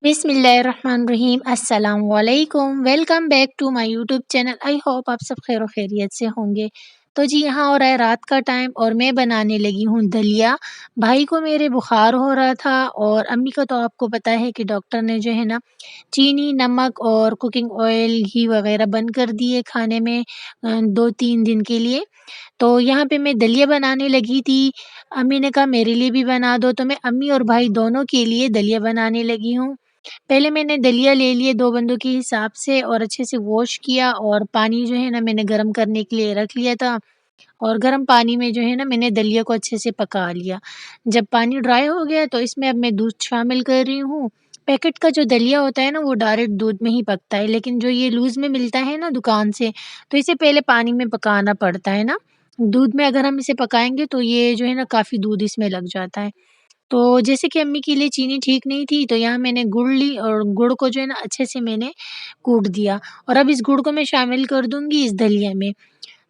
बिस्मिल्लाहिर्रहमानिर्रहीम अस्सलाम वालेकुम। Welcome back to my YouTube channel. I hope आप सब खैर खैरियत से होंगे। तो जी यहाँ हो रहा है रात का टाइम और मैं बनाने लगी हूँ दलिया। भाई को मेरे बुखार हो रहा था और अम्मी का तो आपको पता है कि डॉक्टर ने जो है ना चीनी, नमक और कुकिंग ऑयल, घी वगैरह बंद कर दिए खाने में 2-3 दिन के लिए। तो यहाँ पे मैं दलिया बनाने लगी थी। अम्मी ने कहा मेरे लिए भी बना दो, तो मैं अम्मी और भाई दोनों के लिए दलिया बनाने लगी हूँ। पहले मैंने दलिया ले लिए 2 बंदों के हिसाब से और अच्छे से वॉश किया और पानी जो है ना मैंने गरम करने के लिए रख लिया था और गरम पानी में जो है ना मैंने दलिया को अच्छे से पका लिया। जब पानी ड्राई हो गया तो इसमें अब मैं दूध शामिल कर रही हूँ। पैकेट का जो दलिया होता है ना वो डायरेक्ट दूध में ही पकता है, लेकिन जो ये लूज़ में मिलता है ना दुकान से, तो इसे पहले पानी में पकाना पड़ता है ना। दूध में अगर हम इसे पकाएँगे तो ये जो है ना काफ़ी दूध इसमें लग जाता है। तो जैसे कि अम्मी के लिए चीनी ठीक नहीं थी, तो यहाँ मैंने गुड़ ली और गुड़ को जो है ना अच्छे से मैंने कूट दिया और अब इस गुड़ को मैं शामिल कर दूँगी इस दलिया में।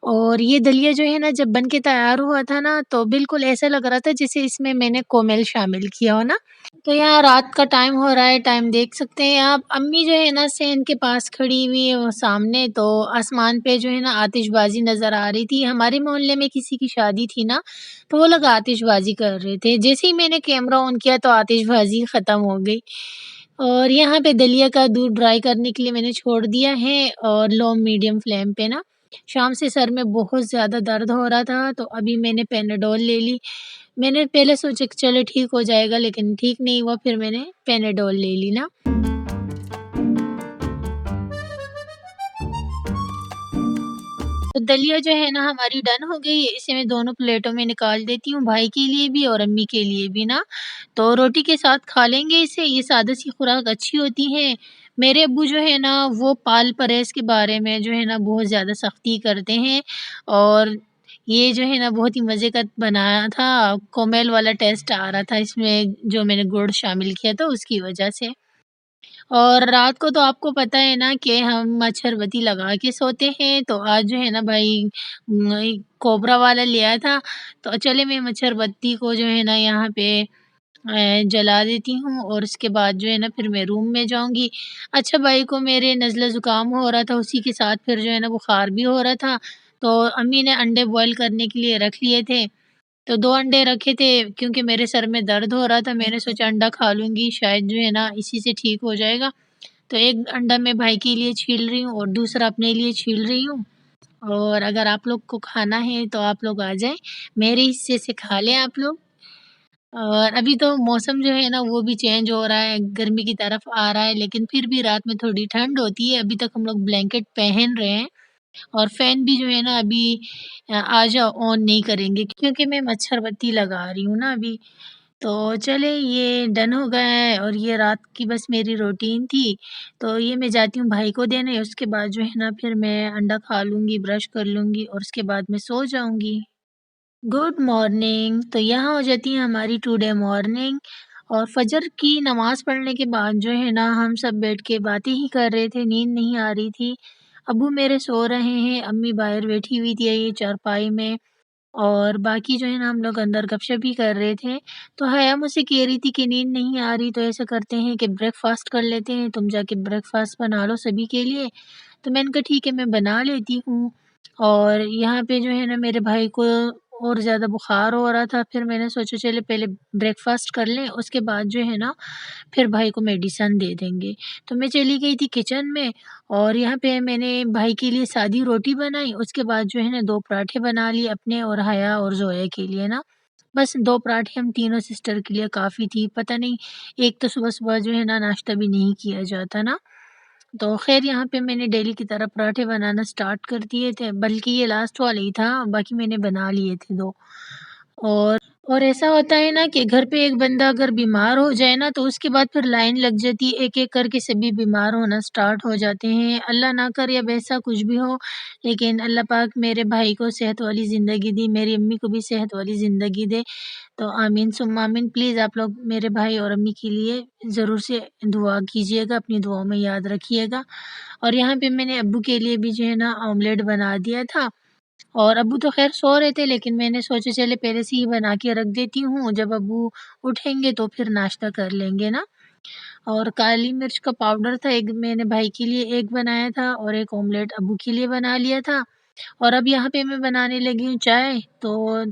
और ये दलिया जो है ना जब बन के तैयार हुआ था ना, तो बिल्कुल ऐसा लग रहा था जैसे इसमें मैंने कोमल शामिल किया हो ना। तो यहाँ रात का टाइम हो रहा है, टाइम देख सकते हैं आप। अम्मी जो है ना सेंध के पास खड़ी हुई है वो सामने, तो आसमान पे जो है ना आतिशबाज़ी नज़र आ रही थी। हमारे मोहल्ले में किसी की शादी थी ना, तो वो लोग आतिशबाज़ी कर रहे थे। जैसे ही मैंने कैमरा ऑन किया तो आतिशबाज़ी ख़त्म हो गई। और यहाँ पे दलिया का दूध ड्राई करने के लिए मैंने छोड़ दिया है और लो मीडियम फ्लेम पे ना। शाम से सर में बहुत ज़्यादा दर्द हो रहा था, तो अभी मैंने पैनाडोल ले ली। मैंने पहले सोचा कि चलो ठीक हो जाएगा, लेकिन ठीक नहीं हुआ, फिर मैंने पैनाडोल ले ली ना। तो दलिया जो है ना हमारी डन हो गई है, इसे मैं दोनों प्लेटों में निकाल देती हूँ, भाई के लिए भी और अम्मी के लिए भी ना। तो रोटी के साथ खा लेंगे इसे, ये सादा सी खुराक अच्छी होती है। मेरे अब्बू जो है ना वो पाल परहेज़ के बारे में जो है ना बहुत ज़्यादा सख्ती करते हैं और ये जो है ना बहुत ही मज़े का बनाया था, कोमेल वाला टेस्ट आ रहा था इसमें जो मैंने गुड़ शामिल किया था उसकी वजह से। और रात को तो आपको पता है ना कि हम मच्छरबत्ती लगा के सोते हैं, तो आज जो है ना भाई कोबरा वाला ले आया था, तो चले मैं मच्छरबत्ती को जो है ना यहाँ पे जला देती हूँ और उसके बाद जो है ना फिर मैं रूम में जाऊँगी। अच्छा भाई को मेरे नज़ला ज़ुकाम हो रहा था, उसी के साथ फिर जो है ना बुखार भी हो रहा था, तो अम्मी ने अंडे बॉयल करने के लिए रख लिए थे। तो 2 अंडे रखे थे क्योंकि मेरे सर में दर्द हो रहा था, मैंने सोचा अंडा खा लूँगी, शायद जो है ना इसी से ठीक हो जाएगा। तो एक अंडा मैं भाई के लिए छील रही हूँ और दूसरा अपने लिए छील रही हूँ। और अगर आप लोग को खाना है तो आप लोग आ जाएँ, मेरे हिस्से से खा लें आप लोग। और अभी तो मौसम जो है ना वो भी चेंज हो रहा है, गर्मी की तरफ आ रहा है, लेकिन फिर भी रात में थोड़ी ठंड होती है। अभी तक हम लोग ब्लैंकेट पहन रहे हैं और फ़ैन भी जो है ना अभी आज ऑन नहीं करेंगे क्योंकि मैं मच्छर बत्ती लगा रही हूँ ना अभी। तो चले ये डन हो गया है और ये रात की बस मेरी रूटीन थी। तो ये मैं जाती हूँ भाई को देने, उसके बाद जो है ना फिर मैं अंडा खा लूँगी, ब्रश कर लूँगी और उसके बाद मैं सो जाऊँगी। Good morning. तो यहाँ हो जाती है हमारी टुडे मॉर्निंग और फजर की नमाज़ पढ़ने के बाद जो है ना हम सब बैठ के बातें ही कर रहे थे, नींद नहीं आ रही थी। अब्बू मेरे सो रहे हैं, अम्मी बाहर बैठी हुई थी ये चारपाई में और बाकी जो है ना हम लोग अंदर गपशप ही कर रहे थे। तो हया मुझसे कह रही थी कि नींद नहीं आ रही, तो ऐसा करते हैं कि ब्रेकफ़ास्ट कर लेते हैं, तुम जाके ब्रेकफ़ास्ट बना लो सभी के लिए। तो मैंने कहा ठीक है मैं बना लेती हूँ। और यहाँ पे जो है ना मेरे भाई को और ज़्यादा बुखार हो रहा था, फिर मैंने सोचा चलो पहले ब्रेकफ़ास्ट कर लें, उसके बाद जो है ना फिर भाई को मेडिसिन दे देंगे। तो मैं चली गई थी किचन में और यहाँ पे मैंने भाई के लिए सादी रोटी बनाई, उसके बाद जो है ना 2 पराठे बना लिए अपने और हया और ज़ोया के लिए ना। बस 2 पराठे हम तीनों सिस्टर के लिए काफ़ी थी, पता नहीं एक तो सुबह-सुबह जो है ना नाश्ता भी नहीं किया जाता ना। तो ख़ैर यहाँ पे मैंने डेली की तरह पराठे बनाना स्टार्ट कर दिए थे, बल्कि ये लास्ट वाला ही था, बाकी मैंने बना लिए थे 2। और और ऐसा होता है ना कि घर पे एक बंदा अगर बीमार हो जाए ना, तो उसके बाद फिर लाइन लग जाती है, एक-एक करके सभी बीमार होना स्टार्ट हो जाते हैं। अल्लाह ना करे अब ऐसा कुछ भी हो, लेकिन अल्लाह पाक मेरे भाई को सेहत वाली ज़िंदगी दी, मेरी अम्मी को भी सेहत वाली ज़िंदगी दे। तो आमीन सुम्मा आमीन। प्लीज़ आप लोग मेरे भाई और अम्मी के लिए ज़रूर से दुआ कीजिएगा, अपनी दुआओं में याद रखिएगा। और यहाँ पे मैंने अब्बू के लिए भी जो है ना ऑमलेट बना दिया था और अब्बू तो ख़ैर सो रहे थे, लेकिन मैंने सोचा चले पहले से ही बना के रख देती हूँ, जब अब्बू उठेंगे तो फिर नाश्ता कर लेंगे ना। और काली मिर्च का पाउडर था, एक मैंने भाई के लिए एग बनाया था और एक ऑमलेट अब्बू के लिए बना लिया था। और अब यहाँ पे मैं बनाने लगी हूँ चाय। तो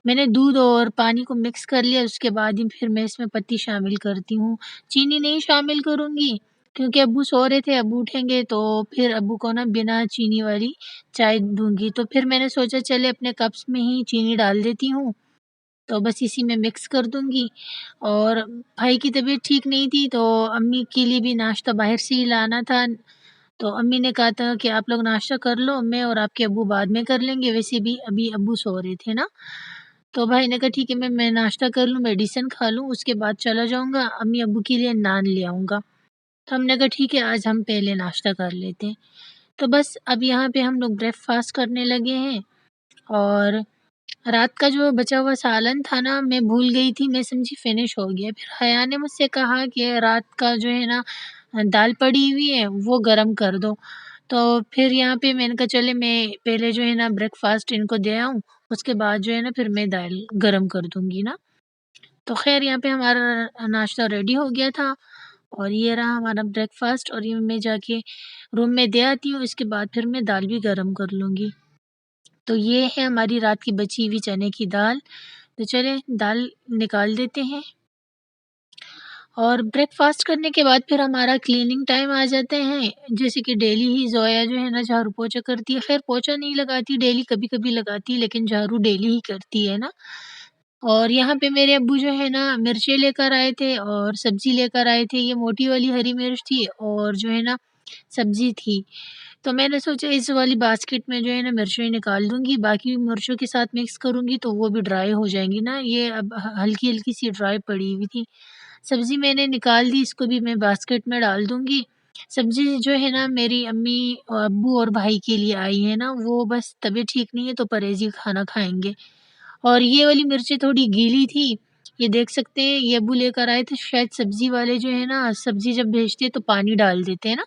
मैंने दूध और पानी को मिक्स कर लिया, उसके बाद ही फिर मैं इसमें पत्ती शामिल करती हूँ। चीनी नहीं शामिल करूँगी क्योंकि अब्बू सो रहे थे, अब्बू उठेंगे तो फिर अब्बू को ना बिना चीनी वाली चाय दूँगी। तो फिर मैंने सोचा चले अपने कप्स में ही चीनी डाल देती हूँ, तो बस इसी में मिक्स कर दूँगी। और भाई की तबीयत ठीक नहीं थी तो अम्मी के लिए भी नाश्ता बाहर से ही लाना था। तो अम्मी ने कहा था कि आप लोग नाश्ता कर लो, मैं और आपके अब्बू बाद में कर लेंगे, वैसे भी अभी अब्बू सो रहे थे ना। तो भाई ने कहा ठीक है मैं नाश्ता कर लूँ, मेडिसिन खा लूँ, उसके बाद चला जाऊँगा, अम्मी अब्बू के लिए नान ले आऊँगा। तो हमने कहा ठीक है आज हम पहले नाश्ता कर लेते हैं। तो बस अब यहाँ पे हम लोग ब्रेकफ़ास्ट करने लगे हैं। और रात का जो बचा हुआ सालन था ना, मैं भूल गई थी, मैं समझी फ़िनिश हो गया। फिर हया ने मुझसे कहा कि रात का जो है ना दाल पड़ी हुई है, वो गरम कर दो। तो फिर यहाँ पे मैंने कहा चले मैं पहले जो है ना ब्रेकफ़ास्ट इनको दे आऊँ, उसके बाद जो है ना फिर मैं दाल गरम कर दूँगी ना। तो ख़ैर यहाँ पे हमारा नाश्ता रेडी हो गया था और ये रहा हमारा ब्रेकफ़ास्ट और ये मैं जाके रूम में दे आती हूँ, इसके बाद फिर मैं दाल भी गरम कर लूँगी। तो ये है हमारी रात की बची हुई चने की दाल। तो चलें दाल निकाल देते हैं। और ब्रेकफ़ास्ट करने के बाद फिर हमारा क्लीनिंग टाइम आ जाते हैं। जैसे कि डेली ही ज़ोया जो है ना झाड़ू पोछा करती है। ख़ैर पोछा नहीं लगाती डेली, कभी-कभी लगाती है लेकिन झाड़ू डेली ही करती है ना। और यहाँ पे मेरे अब्बू जो है ना मिर्चें लेकर आए थे और सब्ज़ी लेकर आए थे। ये मोटी वाली हरी मिर्च थी और जो है ना सब्ज़ी थी। तो मैंने सोचा इस वाली बास्केट में जो है ना मिर्चें निकाल दूँगी, बाकी मिर्चों के साथ मिक्स करूँगी तो वो भी ड्राई हो जाएँगी ना। ये अब हल्की-हल्की सी ड्राई पड़ी हुई थी। सब्ज़ी मैंने निकाल दी, इसको भी मैं बास्केट में डाल दूँगी। सब्ज़ी जो है ना मेरी अम्मी और अब्बू और भाई के लिए आई है ना, वो बस तबीयत ठीक नहीं है तो परहेज़ी खाना खाएँगे। और ये वाली मिर्चें थोड़ी गीली थी, ये देख सकते हैं ये अब्बू लेकर आए थे। शायद सब्ज़ी वाले जो है ना सब्ज़ी जब भेजते हैं तो पानी डाल देते हैं ना,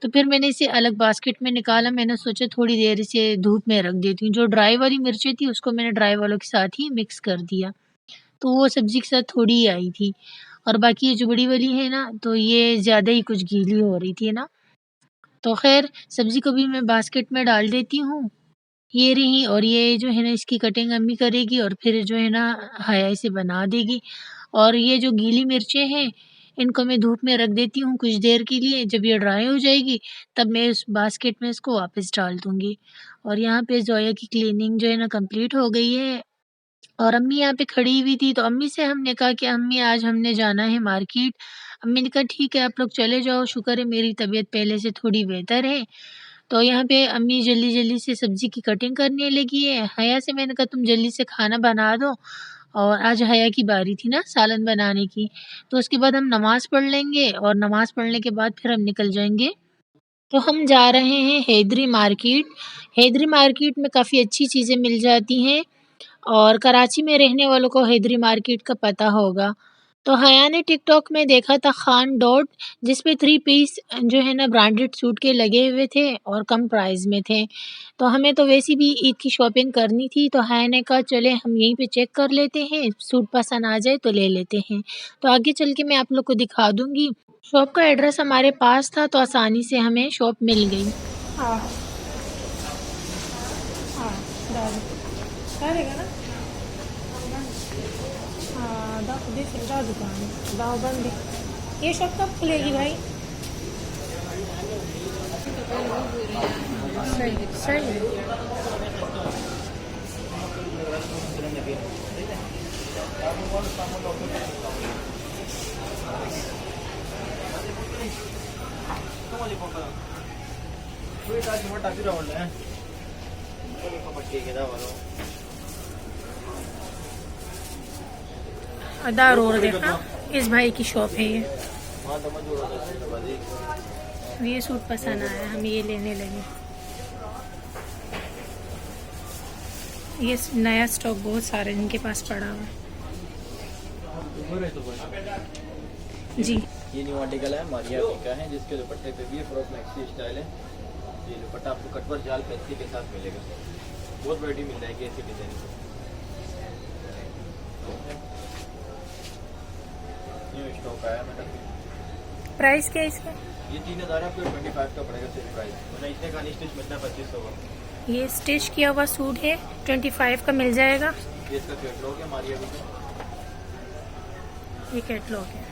तो फिर मैंने इसे अलग बास्केट में निकाला। मैंने सोचा थोड़ी देर इसे धूप में रख देती हूँ। जो ड्राई वाली मिर्चें थी उसको मैंने ड्राई वालों के साथ ही मिक्स कर दिया, तो वो सब्ज़ी के साथ थोड़ी ही आई थी। और बाकी ये जो बड़ी वाली है ना, तो ये ज़्यादा ही कुछ गीली हो रही थी ना। तो ख़ैर सब्ज़ी को भी मैं बास्केट में डाल देती हूँ। ये रही और ये जो है ना इसकी कटिंग अम्मी करेगी और फिर जो है ना हया इसे बना देगी। और ये जो गीली मिर्चें हैं, इनको मैं धूप में रख देती हूँ कुछ देर के लिए, जब ये ड्राई हो जाएगी तब मैं उस बास्केट में इसको वापस डाल दूँगी। और यहाँ पे ज़ोया की क्लीनिंग जो है ना कंप्लीट हो गई है और अम्मी यहाँ पे खड़ी हुई थी, तो अम्मी से हमने कहा कि अम्मी आज हमने जाना है मार्केट। अम्मी ने कहा ठीक है आप लोग चले जाओ, शुक्र है मेरी तबीयत पहले से थोड़ी बेहतर है। तो यहाँ पे अम्मी जल्दी-जल्दी से सब्ज़ी की कटिंग करने लगी है। हया से मैंने कहा तुम जल्दी से खाना बना दो और आज हया की बारी थी ना सालन बनाने की। तो उसके बाद हम नमाज़ पढ़ लेंगे और नमाज़ पढ़ने के बाद फिर हम निकल जाएँगे। तो हम जा रहे हैं हैदरी मार्केट। हैदरी मार्केट में काफ़ी अच्छी चीज़ें मिल जाती हैं और कराची में रहने वालों को हैदरी मार्केट का पता होगा। तो हया ने टिकटॉक में देखा था खान डॉट, जिस पे 3 पीस जो है ना ब्रांडेड सूट के लगे हुए थे और कम प्राइस में थे। तो हमें तो वैसे भी ईद की शॉपिंग करनी थी, तो हया ने कहा चले हम यहीं पे चेक कर लेते हैं, सूट पसंद आ जाए तो ले लेते हैं। तो आगे चल के मैं आप लोग को दिखा दूँगी। शॉप का एड्रेस हमारे पास था तो आसानी से हमें शॉप मिल गई। हाँ हाँ डाल डालेगा ना। हाँ दा दुकान दाव बंद है। ये शॉप कब खुलेगी भाई? सही सही अदा रोड देखा, इस भाई की शॉप है ये सूट पसंद आया, हम ये लेने लगे। ये नया स्टॉक बहुत सारे इनके पास पड़ा हुआ है जी। ये न्यू आर्टिकल है मारिया का है, जिसके दुपट्टे पे भी फ्रॉक मैक्सी स्टाइल है। ये दुपट्टा आपको कटवर जाल पैंसी के साथ मिलेगा, बहुत वैरायटी मिल जाएगी ऐसी डिजाइन की। न्यू स्टॉक आया मैडम। प्राइस क्या है इसका? ये 3000 है, आपको 25 का पड़ेगा सिर्फ प्राइस, वरना इसने का स्टिच मिलना 2500 का। ये स्टिच किया हुआ सूट है, 25 का मिल जाएगा। ये इसका कैटलॉग है हमारी अभी का। ये कैटलॉग है।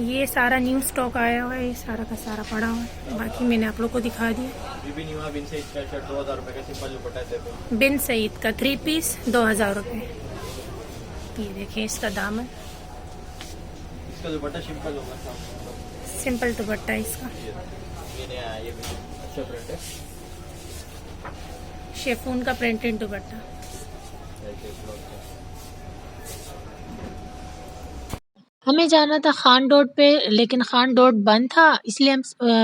ये सारा न्यू स्टॉक आया हुआ है, ये सारा का सारा पड़ा हुआ है, बाकी मैंने आप लोग को दिखा दिया। ये भी न्यू है, बिन से इसका शर्ट 2000 रुपए का सिंपल दुपट्टा है सिर्फ। बिन सईद का 3 पीस 2000 रुपये। ये देखिए इसका दामन, इसका दुपट्टा सिंपल होगा, सिंपल दुपट्टा है इसका। ये नया है, ये भी अच्छा प्रिंट है। शेफून का प्रिंटेड दुपट्टा। हमें जाना था खान रोड पे, लेकिन खान रोड बंद था, इसलिए हम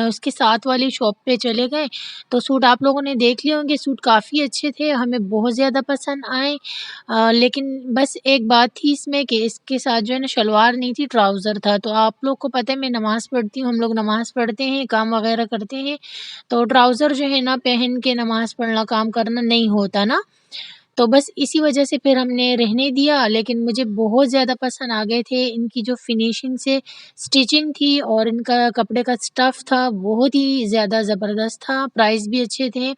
उसके साथ वाली शॉप पे चले गए। तो सूट आप लोगों ने देख लिए होंगे, सूट काफ़ी अच्छे थे, हमें बहुत ज़्यादा पसंद आए। लेकिन बस एक बात थी इसमें कि इसके साथ जो है ना शलवार नहीं थी, ट्राउज़र था। तो आप लोग को पता है मैं नमाज़ पढ़ती हूँ, हम लोग नमाज़ पढ़ते हैं, काम वगैरह करते हैं, तो ट्राउज़र जो है ना पहन के नमाज़ पढ़ना, काम करना नहीं होता ना। तो बस इसी वजह से फिर हमने रहने दिया। लेकिन मुझे बहुत ज़्यादा पसंद आ गए थे, इनकी जो फिनिशिंग से स्टिचिंग थी और इनका कपड़े का स्टफ़ था बहुत ही ज़्यादा ज़बरदस्त था। प्राइस भी अच्छे थे।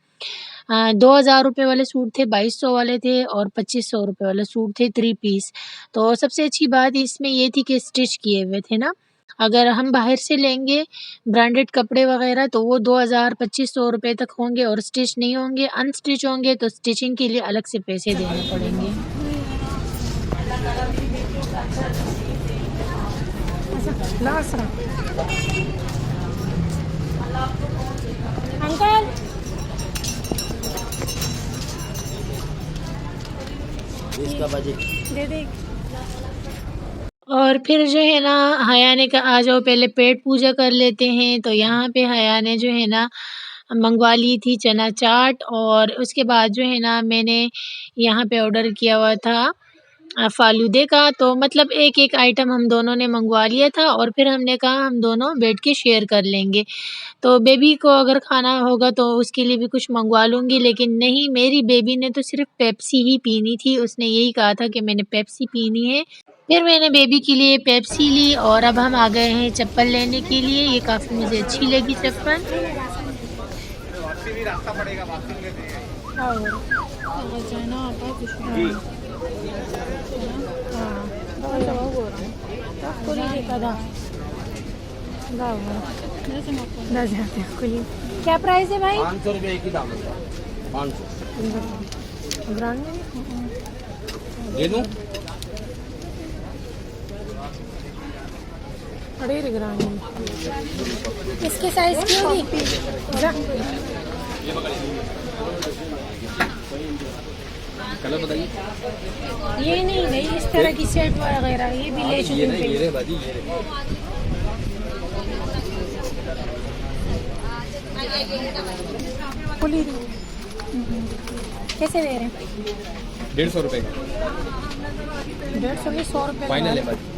2000 रुपये वाले सूट थे, 2200 वाले थे और 2500 रुपये वाले सूट थे 3 पीस। तो सबसे अच्छी बात इसमें ये थी कि स्टिच किए हुए थे ना। अगर हम बाहर से लेंगे ब्रांडेड कपड़े वगैरह तो वो 2000-2500 रुपये तक होंगे और स्टिच नहीं होंगे। अनस्टिच होंगे तो स्टिचिंग के लिए अलग से पैसे देने पड़ेंगे। अंकल इसका बजट दे दे। और फिर जो है ना हया ने कहा आ जाओ पहले पेट पूजा कर लेते हैं। तो यहाँ पे हया ने जो है ना मंगवा ली थी चना चाट, और उसके बाद जो है ना मैंने यहाँ पे ऑर्डर किया हुआ था फ़ालूदे का। तो मतलब एक-एक आइटम हम दोनों ने मंगवा लिया था और फिर हमने कहा हम दोनों बैठ के शेयर कर लेंगे। तो बेबी को अगर खाना होगा तो उसके लिए भी कुछ मंगवा लूँगी, लेकिन नहीं, मेरी बेबी ने तो सिर्फ़ पेप्सी ही पीनी थी। उसने यही कहा था कि मैंने पेप्सी पीनी है। फिर मैंने बेबी के लिए पेप्सी ली और अब हम आ गए हैं चप्पल लेने के लिए। ये काफ़ी मुझे अच्छी लगी चप्पल। क्या प्राइस है भाई? 500 रुपये एक ही दाम है, 500 दे दूँ। इसके साइज की होगी? कलर बताइए। ये नहीं भाई, इस तरह की शर्ट वगैरह ये भी ले चुके हैं। ये रे बाजी, ये रे। कैसे दे रहे हैं? 150 रुपये 150 नहीं, 100 रुपये फाइनल है बाजी।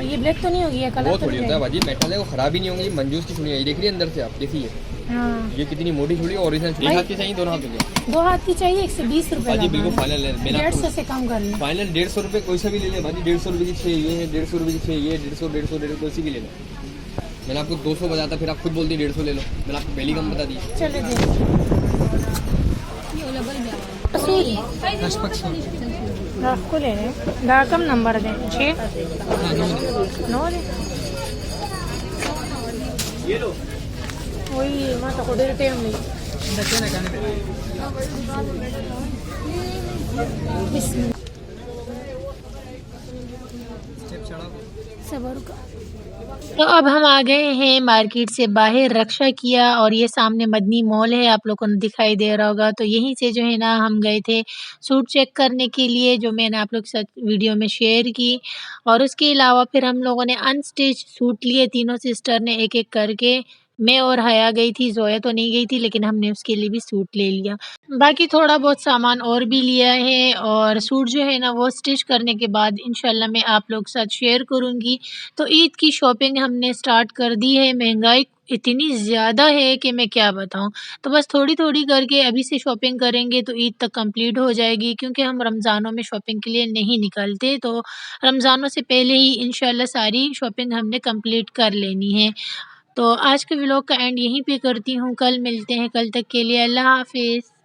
ये ब्लैक तो नहीं होगी, ये कलर बहुत तो थोड़ी नहीं होता है बाजी, मेटल है, वो खराब ही नहीं होंगे। ये मंजूस की सुनिए, ये देख रही है अंदर से, आप देखिए हाँ। ये कितनी मोटी थोड़ी ओरिजिनल। एक हाथ की चाहिए, दोनों हाथ के 2 हाथ की चाहिए, 120 रुपये बाजी बिल्कुल फाइनल है। मैंने 150 से कम कर लें। फाइनल 150 रुपये कोई सा भी ले ले बाजी। 150 रुपये की 6 ये है, 150 रुपये की 6 ये, 150 कोई सी भी ले लो। मैंने आपको 200 बताया था, फिर आप खुद बोलती 150 ले लो। मैंने आपको पहली कम बता दी। चले दे आपको ले लें। कम नंबर दें, 6 9 दें। ये लो। वही माता को देते हम नहीं। सबर का। तो अब हम आ गए हैं मार्केट से बाहर, रक्षा किया और ये सामने मदनी मॉल है, आप लोगों को दिखाई दे रहा होगा। तो यहीं से जो है ना हम गए थे सूट चेक करने के लिए, जो मैंने आप लोग के साथ वीडियो में शेयर की। और उसके अलावा फिर हम लोगों ने अनस्टिच सूट लिए, तीनों सिस्टर ने एक-एक करके। मैं और हया गई थी, ज़ोया तो नहीं गई थी, लेकिन हमने उसके लिए भी सूट ले लिया। बाकी थोड़ा बहुत सामान और भी लिया है और सूट जो है ना वो स्टिच करने के बाद इंशाल्लाह मैं आप लोग के साथ शेयर करूँगी। तो ईद की शॉपिंग हमने स्टार्ट कर दी है। महंगाई इतनी ज़्यादा है कि मैं क्या बताऊँ। तो बस थोड़ी-थोड़ी करके अभी से शॉपिंग करेंगे तो ईद तक कंप्लीट हो जाएगी, क्योंकि हम रमज़ानों में शॉपिंग के लिए नहीं निकलते, तो रमज़ानों से पहले ही इंशाल्लाह सारी शॉपिंग हमने कंप्लीट कर लेनी है। तो आज के व्लॉग का एंड यहीं पे करती हूँ, कल मिलते हैं, कल तक के लिए अल्लाह हाफ़िज़।